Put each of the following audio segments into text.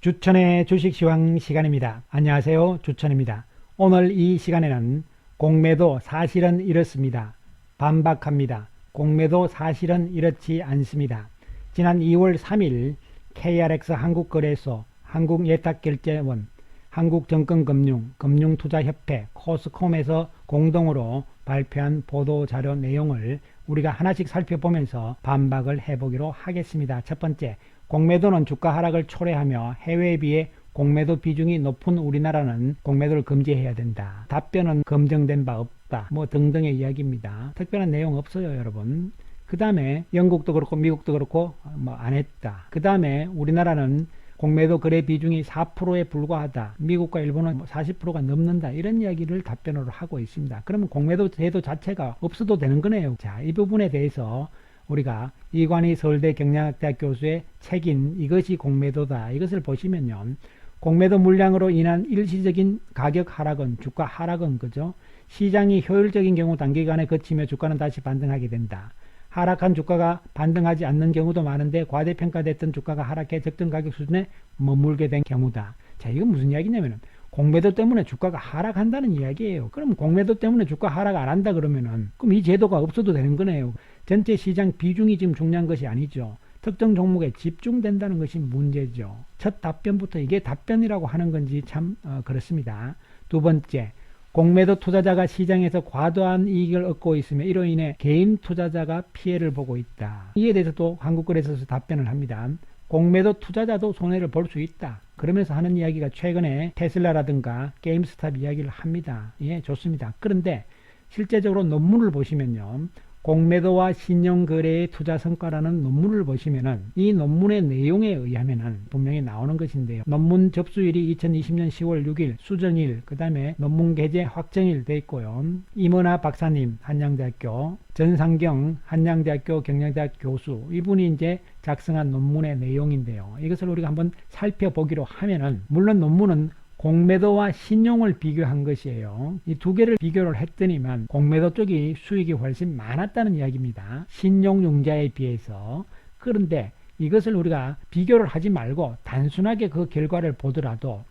주천의 주식시황 시간입니다. 안녕하세요. 주천입니다. 오늘 이 시간에는 공매도 사실은 이렇습니다. 반박합니다. 공매도 사실은 이렇지 않습니다. 지난 2월 3일 KRX 한국거래소, 한국예탁결제원, 한국증권금융, 금융투자협회, 코스콤에서 공동으로 발표한 보도자료 내용을 우리가 하나씩 살펴보면서 반박을 해보기로 하겠습니다. 첫 번째, 공매도는 주가 하락을 초래하며 해외에 비해 공매도 비중이 높은 우리나라는 공매도를 금지해야 된다. 답변은 검증된 바 없다. 등등의 이야기입니다. 특별한 내용 없어요, 여러분. 그 다음에 영국도 그렇고 미국도 그렇고 안 했다. 그 다음에 우리나라는 공매도 거래 비중이 4%에 불과하다. 미국과 일본은 40%가 넘는다. 이런 이야기를 답변으로 하고 있습니다. 그러면 공매도 제도 자체가 없어도 되는 거네요. 자, 이 부분에 대해서 우리가 이관희 서울대 경영학대학 교수의 책인 이것이 공매도다. 이것을 보시면요. 공매도 물량으로 인한 일시적인 가격 하락은 주가 하락은 그죠? 시장이 효율적인 경우 단기간에 그치며 주가는 다시 반등하게 된다. 하락한 주가가 반등하지 않는 경우도 많은데 과대평가됐던 주가가 하락해 적정 가격 수준에 머물게 된 경우다. 자, 이건 무슨 이야기냐면은 공매도 때문에 주가가 하락한다는 이야기예요. 그럼 공매도 때문에 주가 하락 안 한다 그러면은 그럼 이 제도가 없어도 되는 거네요. 전체 시장 비중이 지금 중요한 것이 아니죠. 특정 종목에 집중된다는 것이 문제죠. 첫 답변부터 이게 답변이라고 하는 건지 참 그렇습니다. 두 번째, 공매도 투자자가 시장에서 과도한 이익을 얻고 있으며 이로 인해 개인 투자자가 피해를 보고 있다. 이에 대해서도 한국거래소에서 답변을 합니다. 공매도 투자자도 손해를 볼 수 있다. 그러면서 하는 이야기가 최근에 테슬라라든가 게임스탑 이야기를 합니다. 예, 좋습니다. 그런데 실제적으로 논문을 보시면요. 공매도와 신용거래의 투자 성과라는 논문을 보시면은 이 논문의 내용에 의하면은 분명히 나오는 것인데요. 논문 접수일이 2020년 10월 6일 수정일, 그 다음에 논문 게재 확정일 돼 있고요. 임원아 박사님, 한양대학교, 전상경 한양대학교 경영대학 교수, 이분이 이제 작성한 논문의 내용인데요. 이것을 우리가 한번 살펴보기로 하면은, 물론 논문은 공매도와 신용을 비교한 것이에요. 이 두 개를 비교를 했더니만 공매도 쪽이 수익이 훨씬 많았다는 이야기입니다. 신용융자에 비해서. 그런데 이것을 우리가 비교를 하지 말고 단순하게 그 결과를 보더라도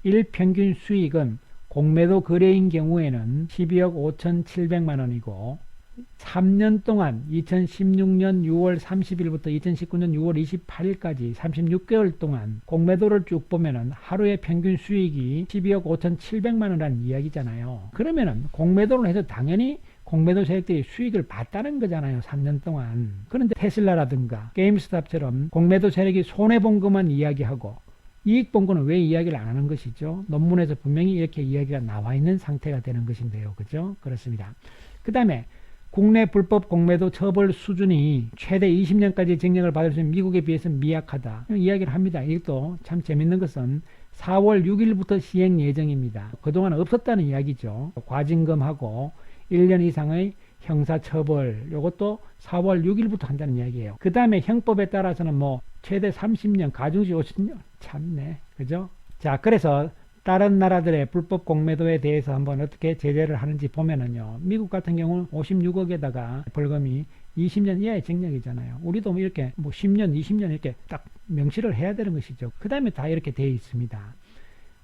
일평균 수익은 공매도 거래인 경우에는 12억 5,700만 원이고 3년 동안 2016년 6월 30일부터 2019년 6월 28일까지 36개월 동안 공매도를 쭉 보면은 하루의 평균 수익이 12억 5,700만 원이라는 이야기잖아요. 그러면은 공매도를 해서 당연히 공매도 세력들이 수익을 봤다는 거잖아요. 3년 동안. 그런데 테슬라라든가 게임스탑처럼 공매도 세력이 손해본 것만 이야기하고 이익 본 거는 왜 이야기를 안 하는 것이죠? 논문에서 분명히 이렇게 이야기가 나와 있는 상태가 되는 것인데요. 그죠? 그렇습니다. 그 다음에 국내 불법 공매도 처벌 수준이 최대 20년까지 징역을 받을 수 있는 미국에 비해서 미약하다. 이야기를 합니다. 이것도 참 재밌는 것은 4월 6일부터 시행 예정입니다. 그동안 없었다는 이야기죠. 과징금하고 1년 이상의 형사처벌, 이것도 4월 6일부터 한다는 이야기예요. 그 다음에 형법에 따라서는 최대 30년, 가중시 50년. 참네. 그죠? 자, 그래서 다른 나라들의 불법 공매도에 대해서 한번 어떻게 제재를 하는지 보면은요. 미국 같은 경우는 56억에다가 벌금이 20년 이하의 징역이잖아요. 우리도 이렇게 10년, 20년 이렇게 딱 명시를 해야 되는 것이죠. 그 다음에 다 이렇게 되어 있습니다.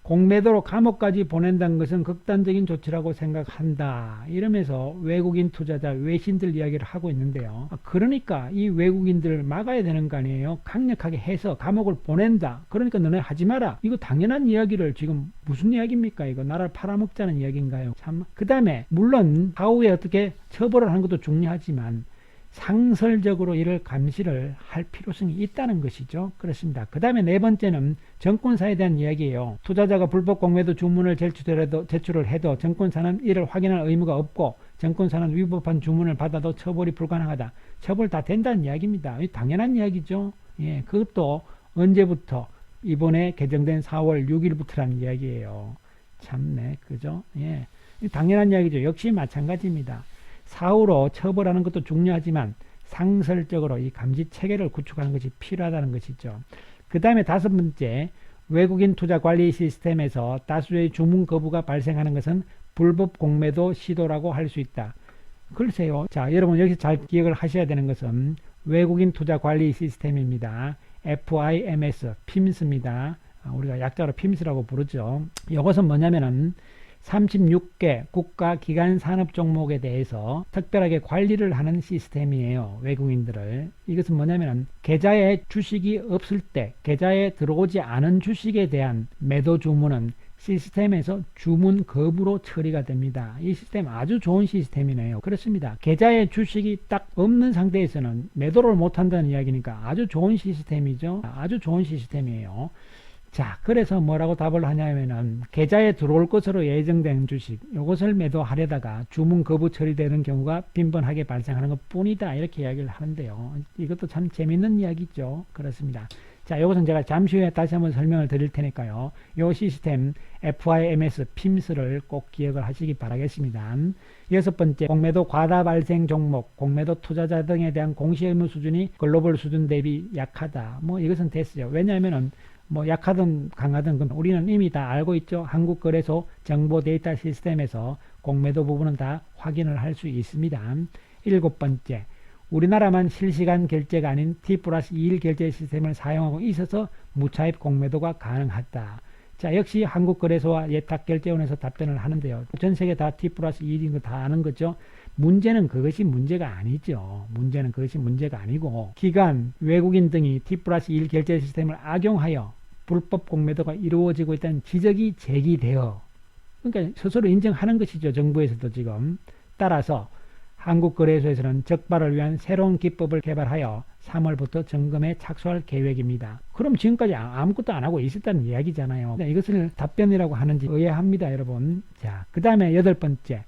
공매도로 감옥까지 보낸다는 것은 극단적인 조치라고 생각한다. 이러면서 외국인 투자자, 외신들 이야기를 하고 있는데요. 그러니까 이 외국인들을 막아야 되는 거 아니에요. 강력하게 해서 감옥을 보낸다. 그러니까 너네 하지 마라. 이거 당연한 이야기를 지금 무슨 이야기입니까? 이거 나라를 팔아먹자는 이야기인가요? 참. 그 다음에 물론 사후에 어떻게 처벌을 하는 것도 중요하지만 상설적으로 이를 감시를 할 필요성이 있다는 것이죠. 그렇습니다. 그 다음에 네 번째는 증권사에 대한 이야기예요. 투자자가 불법 공매도 주문을 제출을 해도 증권사는 이를 확인할 의무가 없고 증권사는 위법한 주문을 받아도 처벌이 불가능하다. 처벌 다 된다는 이야기입니다. 당연한 이야기죠. 예, 그것도 언제부터? 이번에 개정된 4월 6일부터라는 이야기예요. 참네, 그죠? 예, 당연한 이야기죠. 역시 마찬가지입니다. 사후로 처벌하는 것도 중요하지만 상설적으로 이 감시 체계를 구축하는 것이 필요하다는 것이죠. 그 다음에 다섯 번째, 외국인 투자 관리 시스템에서 다수의 주문 거부가 발생하는 것은 불법 공매도 시도라고 할 수 있다. 글쎄요. 자, 여러분 여기서 잘 기억을 하셔야 되는 것은 외국인 투자 관리 시스템입니다. FIMS, PIMS입니다. 우리가 약자로 PIMS라고 부르죠. 이것은 뭐냐면은 36개 국가기관 산업 종목에 대해서 특별하게 관리를 하는 시스템이에요. 외국인들을. 이것은 뭐냐면 계좌에 주식이 없을 때 계좌에 들어오지 않은 주식에 대한 매도 주문은 시스템에서 주문 거부로 처리가 됩니다. 이 시스템 아주 좋은 시스템이네요. 그렇습니다. 계좌에 주식이 딱 없는 상태에서는 매도를 못한다는 이야기니까 아주 좋은 시스템이죠. 아주 좋은 시스템이에요. 자, 그래서 뭐라고 답을 하냐면은 계좌에 들어올 것으로 예정된 주식 이것을 매도하려다가 주문 거부 처리되는 경우가 빈번하게 발생하는 것 뿐이다, 이렇게 이야기를 하는데요. 이것도 참 재밌는 이야기죠. 그렇습니다. 자, 이것은 제가 잠시 후에 다시 한번 설명을 드릴 테니까요. 이 시스템 FIMS, PIMS를 꼭 기억을 하시기 바라겠습니다. 여섯 번째, 공매도 과다 발생 종목, 공매도 투자자 등에 대한 공시 의무 수준이 글로벌 수준 대비 약하다. 뭐 이것은 됐어요. 왜냐하면은 뭐 약하든 강하든 우리는 이미 다 알고 있죠. 한국거래소 정보 데이터 시스템에서 공매도 부분은 다 확인을 할 수 있습니다. 일곱 번째, 우리나라만 실시간 결제가 아닌 T+2일 결제 시스템을 사용하고 있어서 무차입 공매도가 가능하다. 자, 역시 한국거래소와 예탁결제원에서 답변을 하는데요. 전 세계 다 T+2일인 거 다 아는 거죠. 문제는 그것이 문제가 아니죠. 문제는 그것이 문제가 아니고 기관, 외국인 등이 T+1 결제 시스템을 악용하여 불법 공매도가 이루어지고 있다는 지적이 제기되어, 그러니까 스스로 인정하는 것이죠. 정부에서도 지금. 따라서 한국거래소에서는 적발을 위한 새로운 기법을 개발하여 3월부터 점검에 착수할 계획입니다. 그럼 지금까지 아무것도 안 하고 있었다는 이야기잖아요. 이것을 답변이라고 하는지 의아합니다, 여러분. 자, 그 다음에 여덟 번째,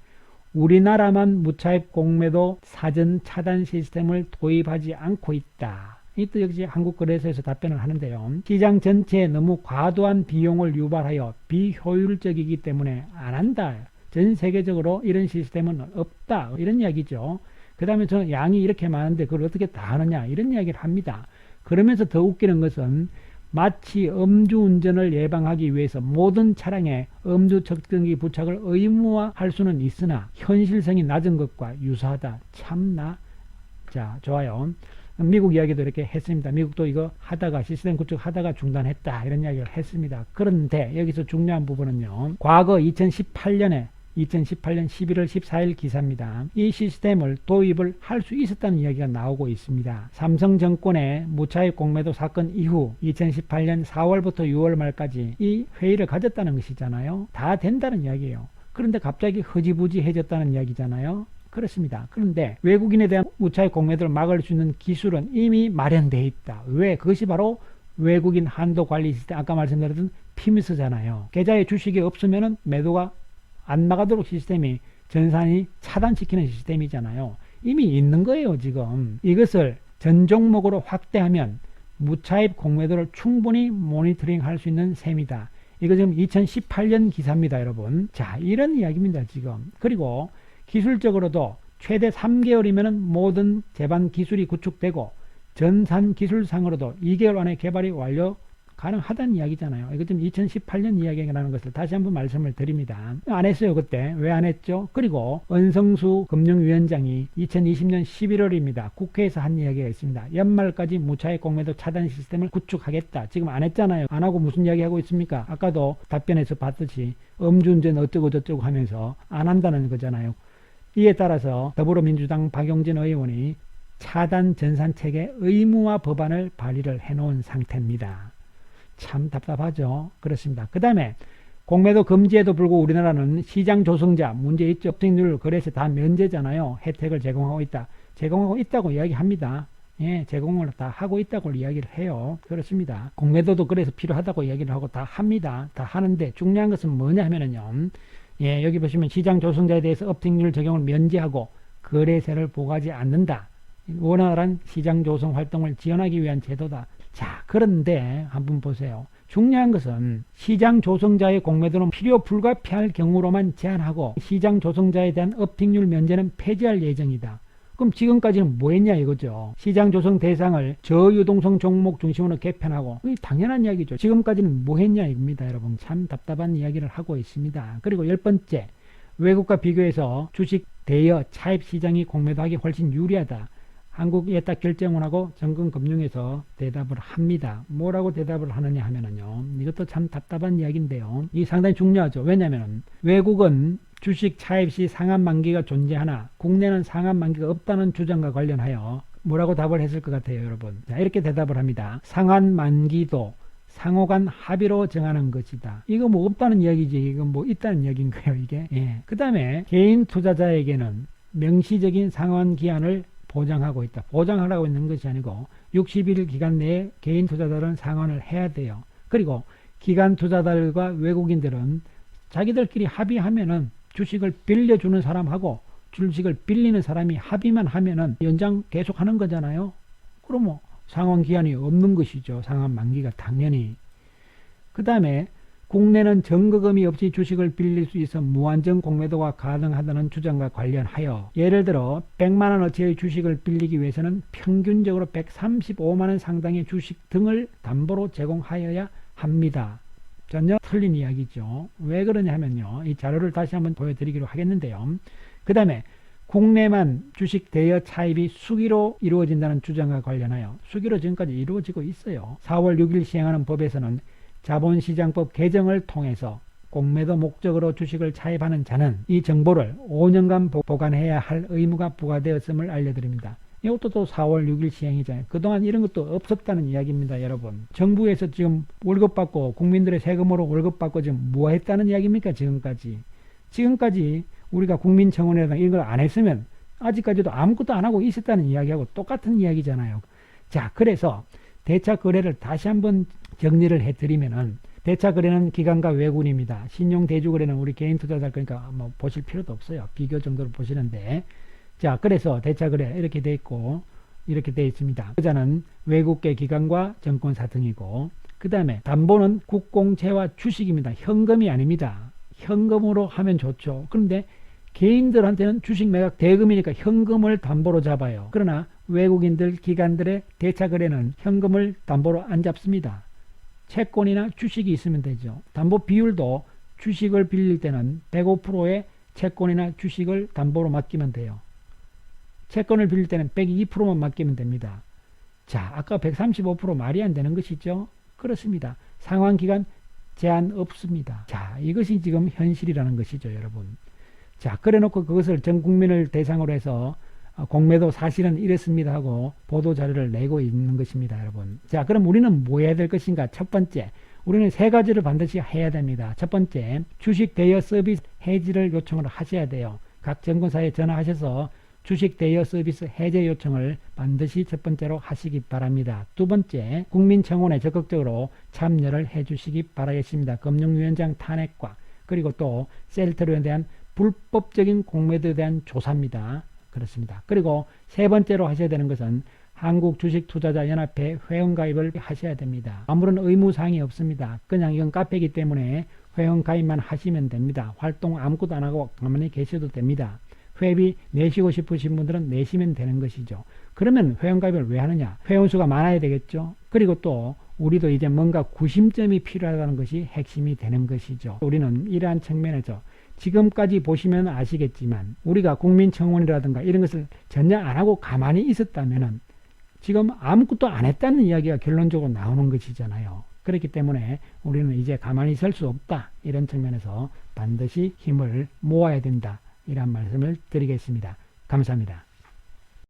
우리나라만 무차입 공매도 사전 차단 시스템을 도입하지 않고 있다. 이또 역시 한국거래소에서 답변을 하는데요. 시장 전체에 너무 과도한 비용을 유발하여 비효율적이기 때문에 안 한다. 전 세계적으로 이런 시스템은 없다, 이런 이야기죠. 그 다음에 저는 양이 이렇게 많은데 그걸 어떻게 다 하느냐, 이런 이야기를 합니다. 그러면서 더 웃기는 것은 마치 음주운전을 예방하기 위해서 모든 차량에 음주 측정기 부착을 의무화할 수는 있으나 현실성이 낮은 것과 유사하다. 참나. 자, 좋아요. 미국 이야기도 이렇게 했습니다. 미국도 이거 하다가 시스템 구축하다가 중단했다, 이런 이야기를 했습니다. 그런데 여기서 중요한 부분은요, 과거 2018년 11월 14일 기사입니다. 이 시스템을 도입을 할 수 있었다는 이야기가 나오고 있습니다. 삼성증권의 무차입 공매도 사건 이후 2018년 4월부터 6월 말까지 이 회의를 가졌다는 것이잖아요. 다 된다는 이야기예요. 그런데 갑자기 흐지부지해졌다는 이야기잖아요. 그렇습니다. 그런데 외국인에 대한 무차입 공매도를 막을 수 있는 기술은 이미 마련되어 있다. 왜? 그것이 바로 외국인 한도 관리 시스템, 아까 말씀드렸던 PIMS잖아요. 계좌에 주식이 없으면 매도가 안 나가도록 시스템이 전산이 차단시키는 시스템이잖아요. 이미 있는 거예요, 지금. 이것을 전 종목으로 확대하면 무차입 공매도를 충분히 모니터링 할 수 있는 셈이다. 이거 지금 2018년 기사입니다, 여러분. 자, 이런 이야기입니다, 지금. 그리고 기술적으로도 최대 3개월이면 모든 제반 기술이 구축되고 전산 기술상으로도 2개월 안에 개발이 완료 가능하다는 이야기잖아요. 이거 지금 2018년 이야기라는 것을 다시 한번 말씀을 드립니다. 안 했어요, 그때. 왜 안 했죠? 그리고 은성수 금융위원장이 2020년 11월입니다. 국회에서 한 이야기가 있습니다. 연말까지 무차입 공매도 차단 시스템을 구축하겠다. 지금 안 했잖아요. 안 하고 무슨 이야기 하고 있습니까? 아까도 답변에서 봤듯이 음주운전 어쩌고 저쩌고 하면서 안 한다는 거잖아요. 이에 따라서 더불어민주당 박용진 의원이 차단 전산체계 의무화 법안을 발의를 해놓은 상태입니다. 참 답답하죠. 그렇습니다. 그 다음에 공매도 금지에도 불구하고 우리나라는 시장 조성자 문제 있죠. 업종률 거래세 다 면제잖아요. 혜택을 제공하고 있다. 제공하고 있다고 이야기합니다. 예, 제공을 다 하고 있다고 이야기를 해요. 그렇습니다. 공매도도 그래서 필요하다고 이야기를 하고 다 합니다. 다 하는데 중요한 것은 뭐냐 하면은요. 예, 여기 보시면 시장 조성자에 대해서 업종률 적용을 면제하고 거래세를 부과하지 않는다. 원활한 시장 조성 활동을 지원하기 위한 제도다. 자, 그런데 한번 보세요. 중요한 것은 시장 조성자의 공매도는 필요 불가피할 경우로만 제한하고 시장 조성자에 대한 업ting률 면제는 폐지할 예정이다. 그럼 지금까지는 뭐 했냐 이거죠. 시장 조성 대상을 저유동성 종목 중심으로 개편하고, 당연한 이야기죠. 지금까지는 뭐 했냐 이겁니다, 여러분. 참 답답한 이야기를 하고 있습니다. 그리고 열 번째, 외국과 비교해서 주식 대여 차입 시장이 공매도하기 훨씬 유리하다. 한국에 딱 결정을 하고 정권금융에서 대답을 합니다. 뭐라고 대답을 하느냐 하면은요. 이것도 참 답답한 이야기인데요. 이 상당히 중요하죠. 왜냐하면 외국은 주식 차입 시 상한 만기가 존재하나 국내는 상한 만기가 없다는 주장과 관련하여 뭐라고 답을 했을 것 같아요, 여러분. 자, 이렇게 대답을 합니다. 상한 만기도 상호 간 합의로 정하는 것이다. 이거 뭐 없다는 이야기지. 이거 뭐 있다는 이야기인 거예요, 이게. 예. 그 다음에 개인 투자자에게는 명시적인 상환 기한을 보장하고 있다. 보장하라고 있는 것이 아니고 60일 기간 내에 개인 투자자들은 상환을 해야 돼요. 그리고 기관 투자자들과 외국인들은 자기들끼리 합의하면은 주식을 빌려주는 사람하고 주식을 빌리는 사람이 합의만 하면은 연장 계속 하는 거잖아요. 그럼 뭐 상환 기한이 없는 것이죠. 상환 만기가 당연히. 그 다음에 국내는 증거금이 없이 주식을 빌릴 수 있어 무한정 공매도가 가능하다는 주장과 관련하여 예를 들어 100만원어치의 주식을 빌리기 위해서는 평균적으로 135만원 상당의 주식 등을 담보로 제공하여야 합니다. 전혀 틀린 이야기죠. 왜 그러냐면요. 이 자료를 다시 한번 보여드리기로 하겠는데요. 그 다음에 국내만 주식 대여 차입이 수기로 이루어진다는 주장과 관련하여 수기로 지금까지 이루어지고 있어요. 4월 6일 시행하는 법에서는 자본시장법 개정을 통해서 공매도 목적으로 주식을 차입하는 자는 이 정보를 5년간 보관해야 할 의무가 부과되었음을 알려드립니다. 이것도 또 4월 6일 시행이잖아요. 그동안 이런 것도 없었다는 이야기입니다, 여러분. 정부에서 지금 월급 받고 국민들의 세금으로 월급 받고 지금 뭐 했다는 이야기입니까, 지금까지. 지금까지 우리가 국민청원이라든가 이걸 안 했으면 아직까지도 아무것도 안 하고 있었다는 이야기하고 똑같은 이야기잖아요. 자, 그래서 대차 거래를 다시 한번 정리를 해드리면은 대차 거래는 기관과 외국인입니다. 신용 대주 거래는 우리 개인 투자자 그러니까 뭐 보실 필요도 없어요. 비교 정도로 보시는데 자, 그래서 대차 거래 이렇게 돼 있고 이렇게 돼 있습니다. 투자는 외국계 기관과 증권사 등이고 그 다음에 담보는 국공채와 주식입니다. 현금이 아닙니다. 현금으로 하면 좋죠. 그런데 개인들한테는 주식 매각 대금이니까 현금을 담보로 잡아요. 그러나 외국인들 기관들의 대차 거래는 현금을 담보로 안 잡습니다. 채권이나 주식이 있으면 되죠. 담보 비율도 주식을 빌릴 때는 105%의 채권이나 주식을 담보로 맡기면 돼요. 채권을 빌릴 때는 102%만 맡기면 됩니다. 자, 아까 135% 말이 안 되는 것이죠. 그렇습니다. 상환기간 제한 없습니다. 자, 이것이 지금 현실이라는 것이죠, 여러분. 자, 그래 놓고 그것을 전 국민을 대상으로 해서 공매도 사실은 이랬습니다 하고 보도자료를 내고 있는 것입니다, 여러분. 자, 그럼 우리는 뭐 해야 될 것인가? 첫 번째, 우리는 세 가지를 반드시 해야 됩니다. 첫 번째, 주식 대여 서비스 해지를 요청을 하셔야 돼요. 각 증권사에 전화하셔서 주식 대여 서비스 해제 요청을 반드시 첫 번째로 하시기 바랍니다. 두 번째, 국민청원에 적극적으로 참여를 해주시기 바라겠습니다. 금융위원장 탄핵과 그리고 또 셀트로에 대한 불법적인 공매도에 대한 조사입니다. 그렇습니다. 그리고 세 번째로 하셔야 되는 것은 한국주식투자자연합회 회원가입을 하셔야 됩니다. 아무런 의무사항이 없습니다. 그냥 이건 카페이기 때문에 회원가입만 하시면 됩니다. 활동 아무것도 안 하고 가만히 계셔도 됩니다. 회비 내시고 싶으신 분들은 내시면 되는 것이죠. 그러면 회원가입을 왜 하느냐? 회원수가 많아야 되겠죠. 그리고 또 우리도 이제 뭔가 구심점이 필요하다는 것이 핵심이 되는 것이죠. 우리는 이러한 측면에서 지금까지 보시면 아시겠지만 우리가 국민청원이라든가 이런 것을 전혀 안 하고 가만히 있었다면 지금 아무것도 안 했다는 이야기가 결론적으로 나오는 것이잖아요. 그렇기 때문에 우리는 이제 가만히 있을 수 없다. 이런 측면에서 반드시 힘을 모아야 된다. 이런 말씀을 드리겠습니다. 감사합니다.